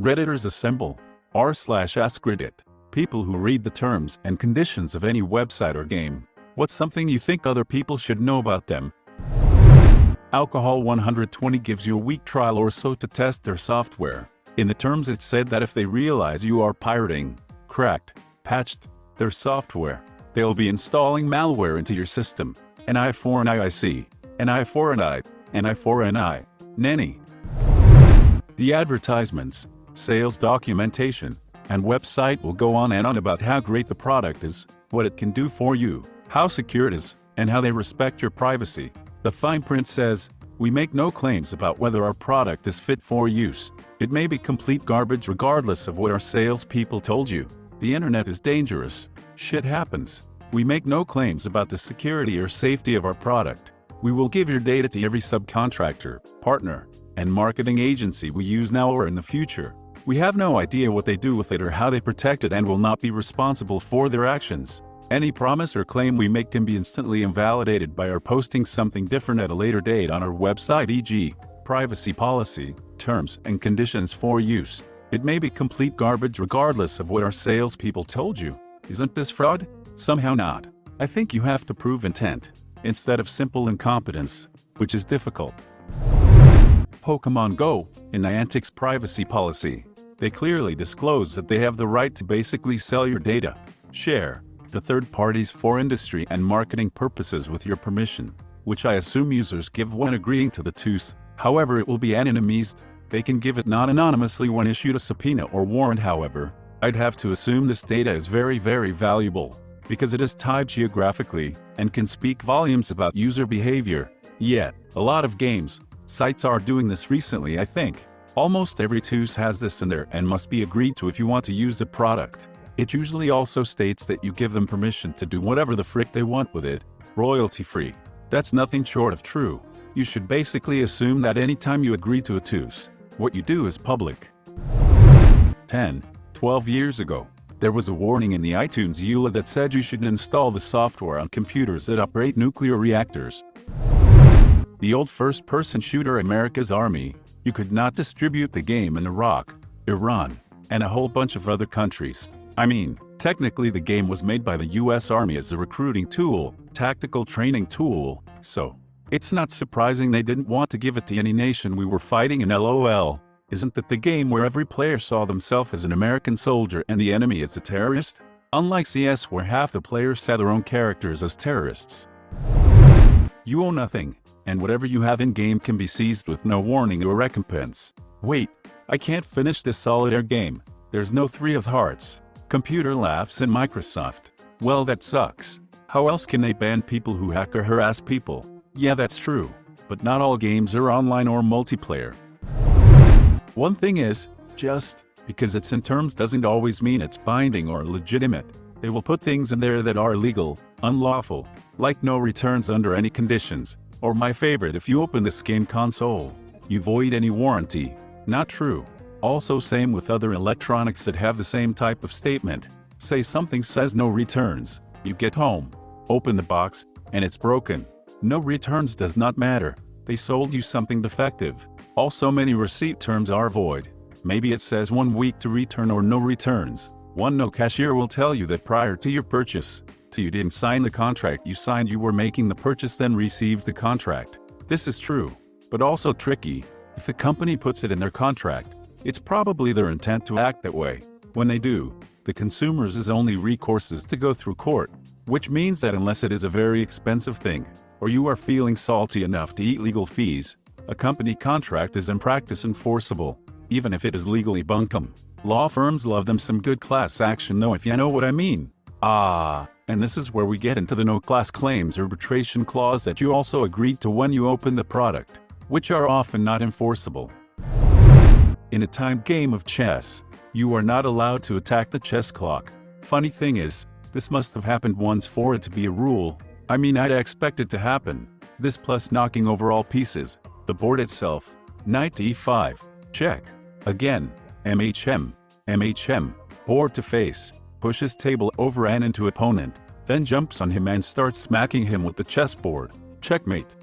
Redditors assemble r/AskReddit, people who read the terms and conditions of any website or game. What's something you think other people should know about them? Alcohol 120 gives you a week trial or so to test their software. In the terms it said that if they realize you are pirating, cracked, patched their software, they'll be installing malware into your system. An eye for an IIC, an eye for an eye, an eye for an eye. Nanny. The advertisements, sales documentation, and website will go on and on about how great the product is, what it can do for you, how secure it is, and how they respect your privacy. The fine print says, "We make no claims about whether our product is fit for use. It may be complete garbage regardless of what our salespeople told you. The internet is dangerous. Shit happens. We make no claims about the security or safety of our product. We will give your data to every subcontractor, partner, and marketing agency we use now or in the future. We have no idea what they do with it or how they protect it and will not be responsible for their actions. Any promise or claim we make can be instantly invalidated by our posting something different at a later date on our website, e.g., privacy policy, terms and conditions for use. It may be complete garbage regardless of what our salespeople told you. Isn't this fraud? Somehow not. I think you have to prove intent, instead of simple incompetence, which is difficult." Pokemon Go, in Niantic's privacy policy, they clearly disclose that they have the right to basically sell your data, share, to third parties for industry and marketing purposes with your permission, which I assume users give when agreeing to the TUS. However, it will be anonymized. They can give it non-anonymously when issued a subpoena or warrant. However, I'd have to assume this data is very valuable, because it is tied geographically and can speak volumes about user behavior. Yet, a lot of games, sites are doing this recently. I think almost every TUS has this in there and must be agreed to if you want to use the product. It usually also states that you give them permission to do whatever the frick they want with it, royalty-free. That's nothing short of true. You should basically assume that anytime you agree to a TUS, what you do is public. 12 years ago, there was a warning in the iTunes EULA that said you shouldn't install the software on computers that operate nuclear reactors. The old first-person shooter America's Army, you could not distribute the game in Iraq, Iran, and a whole bunch of other countries. I mean, technically the game was made by the US Army as a recruiting tool, tactical training tool, so it's not surprising they didn't want to give it to any nation we were fighting in. LOL. Isn't that the game where every player saw themselves as an American soldier and the enemy as a terrorist? Unlike CS where half the players saw their own characters as terrorists. You own nothing, and whatever you have in-game can be seized with no warning or recompense. Wait, I can't finish this solitaire game. There's no 3 of hearts. Computer laughs in Microsoft. Well, that sucks. How else can they ban people who hack or harass people? Yeah, that's true. But not all games are online or multiplayer. One thing is, just because it's in terms doesn't always mean it's binding or legitimate. They will put things in there that are illegal, unlawful, like no returns under any conditions, or my favorite, if you open this game console, you void any warranty. Not true. Also same with other electronics that have the same type of statement. Say something says no returns, you get home, open the box, and it's broken. No returns does not matter. They sold you something defective. Also many receipt terms are void. Maybe it says 1 week to return or no returns. No cashier will tell you that prior to your purchase, you didn't sign the contract you signed you were making the purchase then received the contract. This is true, but also tricky. If the company puts it in their contract, it's probably their intent to act that way. When they do, the consumer's only recourse is to go through court, which means that unless it is a very expensive thing, or you are feeling salty enough to eat legal fees, a company contract is in practice enforceable, even if it is legally bunkum. Law firms love them some good class action though, if you know what I mean. And this is where we get into the no class claims arbitration clause that you also agreed to when you open the product, which are often not enforceable. In a timed game of chess, you are not allowed to attack the chess clock. Funny thing is, this must have happened once for it to be a rule. I mean, I'd expect it to happen. This plus knocking over all pieces, the board itself. Knight e5, check. Again, MHM, board to face, pushes table over and into opponent, then jumps on him and starts smacking him with the chessboard. Checkmate.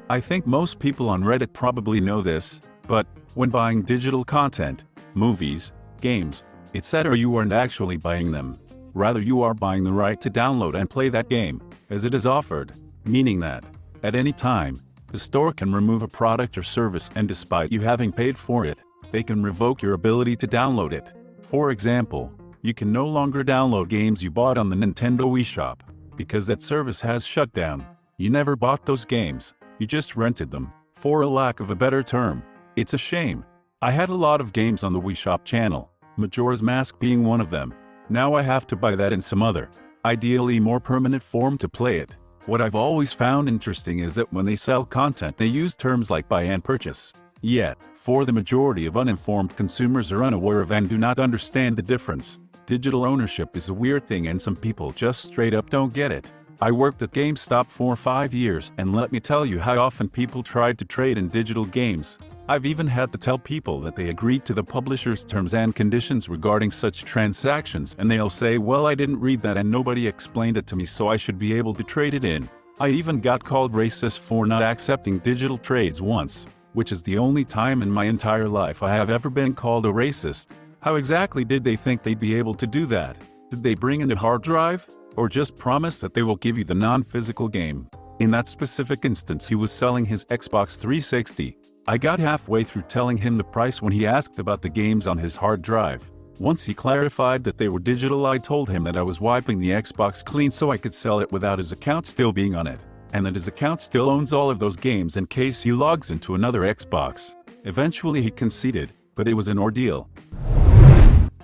I think most people on Reddit probably know this, but when buying digital content, movies, games, etc. You aren't actually buying them. Rather, you are buying the right to download and play that game, as it is offered, meaning that, at any time, the store can remove a product or service, and despite you having paid for it, they can revoke your ability to download it. For example, you can no longer download games you bought on the Nintendo Wii Shop, because that service has shut down. You never bought those games, you just rented them, for a lack of a better term. It's a shame. I had a lot of games on the Wii Shop channel, Majora's Mask being one of them. Now I have to buy that in some other, ideally more permanent form to play it. What I've always found interesting is that when they sell content, they use terms like buy and purchase. Yet, for the majority of uninformed consumers are unaware of and do not understand the difference. Digital ownership is a weird thing and some people just straight up don't get it. I worked at GameStop for 5 years, and let me tell you how often people tried to trade in digital games. I've even had to tell people that they agreed to the publisher's terms and conditions regarding such transactions, and they'll say, well, I didn't read that and nobody explained it to me, so I should be able to trade it in. I even got called racist for not accepting digital trades once, which is the only time in my entire life I have ever been called a racist. How exactly did they think they'd be able to do that? Did they bring in a hard drive? Or just promise that they will give you the non-physical game? In that specific instance, he was selling his Xbox 360. I got halfway through telling him the price when he asked about the games on his hard drive. Once he clarified that they were digital, I told him that I was wiping the Xbox clean so I could sell it without his account still being on it, and that his account still owns all of those games in case he logs into another Xbox. Eventually he conceded, but it was an ordeal.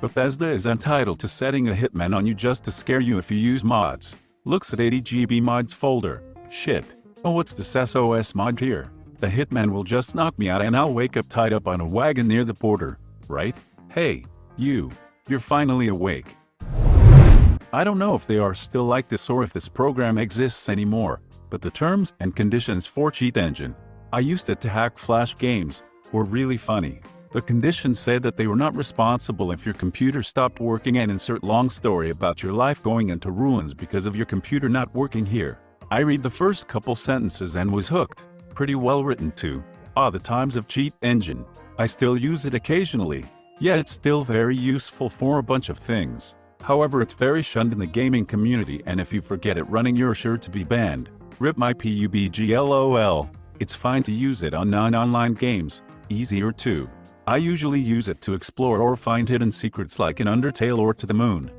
Bethesda is entitled to setting a hitman on you just to scare you if you use mods. Looks at 80 GB mods folder. Shit. Oh, what's this SOS mod here? The hitman will just knock me out and I'll wake up tied up on a wagon near the border, right? Hey, you're finally awake. I don't know if they are still like this or if this program exists anymore, but the terms and conditions for Cheat Engine, I used it to hack Flash games, were really funny. The conditions said that they were not responsible if your computer stopped working and insert long story about your life going into ruins because of your computer not working here. I read the first couple sentences and was hooked. Pretty well written too. The times of Cheat Engine. I still use it occasionally. Yeah, it's still very useful for a bunch of things. However, it's very shunned in the gaming community, and if you forget it running, you're sure to be banned. Rip my PUBG LOL. It's fine to use it on non-online games. Easier too. I usually use it to explore or find hidden secrets like in Undertale or To the Moon.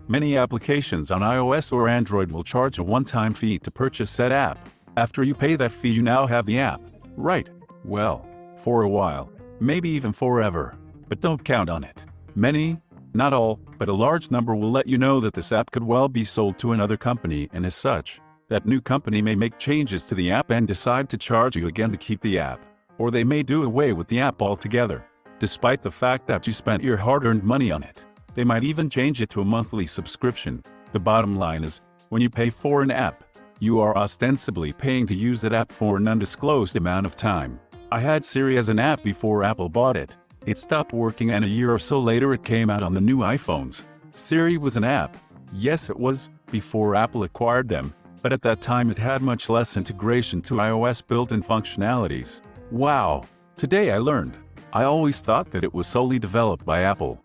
Many applications on iOS or Android will charge a one-time fee to purchase said app. After you pay that fee, you now have the app. Right. Well, for a while. Maybe even forever. But don't count on it. Many, not all, but a large number will let you know that this app could well be sold to another company, and as such, that new company may make changes to the app and decide to charge you again to keep the app. Or they may do away with the app altogether, despite the fact that you spent your hard-earned money on it. They might even change it to a monthly subscription. The bottom line is, when you pay for an app, you are ostensibly paying to use that app for an undisclosed amount of time. I had Siri as an app before Apple bought it. It stopped working and a year or so later it came out on the new iPhones. Siri was an app. Yes, it was, before Apple acquired them, but at that time it had much less integration to iOS built-in functionalities. Wow! Today I learned. I always thought that it was solely developed by Apple.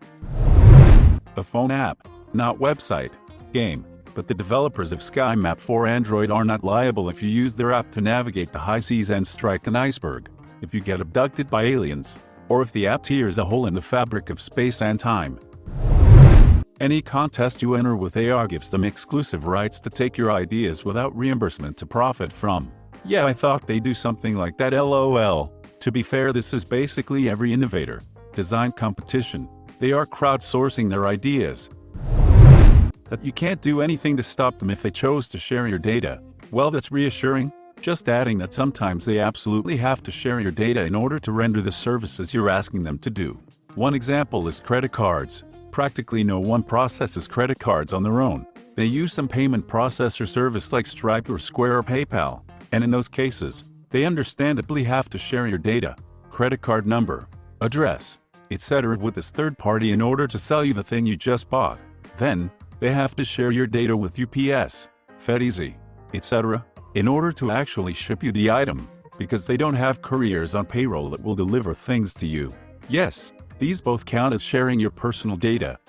A phone app, not website, game, but the developers of SkyMap for Android are not liable if you use their app to navigate the high seas and strike an iceberg, if you get abducted by aliens, or if the app tears a hole in the fabric of space and time. Any contest you enter with AR gives them exclusive rights to take your ideas without reimbursement to profit from. Yeah, I thought they'd do something like that, LOL. To be fair, this is basically every innovator design competition. They are crowdsourcing their ideas. That you can't do anything to stop them if they chose to share your data. Well, that's reassuring. Just adding that sometimes they absolutely have to share your data in order to render the services you're asking them to do. One example is credit cards. Practically no one processes credit cards on their own. They use some payment processor service like Stripe or Square or PayPal. And in those cases, they understandably have to share your data, credit card number, address, etc. with this third party in order to sell you the thing you just bought. Then, they have to share your data with UPS, FedEasy, etc. in order to actually ship you the item, because they don't have couriers on payroll that will deliver things to you. Yes, These both count as sharing your personal data.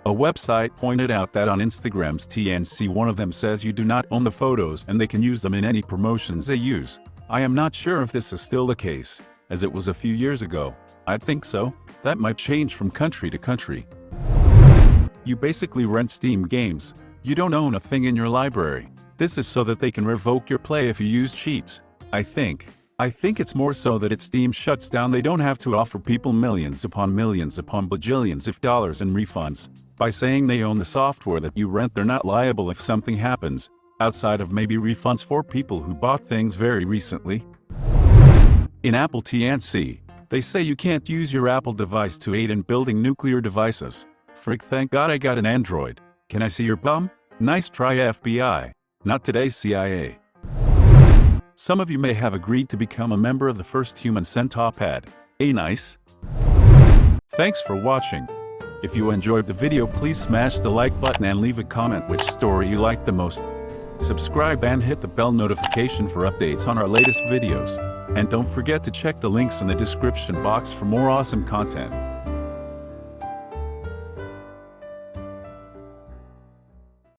A website pointed out that on Instagram's TNC, one of them says you do not own the photos and they can use them in any promotions they use. I am not sure if this is still the case, as it was a few years ago. I'd think so. That might change from country to country. You basically rent Steam games. You don't own a thing in your library. This is so that they can revoke your play if you use cheats. I think it's more so that if Steam shuts down, they don't have to offer people millions upon bajillions of dollars in refunds. By saying they own the software that you rent, they're not liable if something happens, outside of maybe refunds for people who bought things very recently. In Apple TNC, they say you can't use your Apple device to aid in building nuclear devices. Frick, thank God I got an Android. Can I see your bum? Nice try, FBI. Not today, CIA. Some of you may have agreed to become a member of the first human centipede. Nice. Thanks for watching. If you enjoyed the video, please smash the like button and leave a comment which story you liked the most. Subscribe and hit the bell notification for updates on our latest videos. And don't forget to check the links in the description box for more awesome content.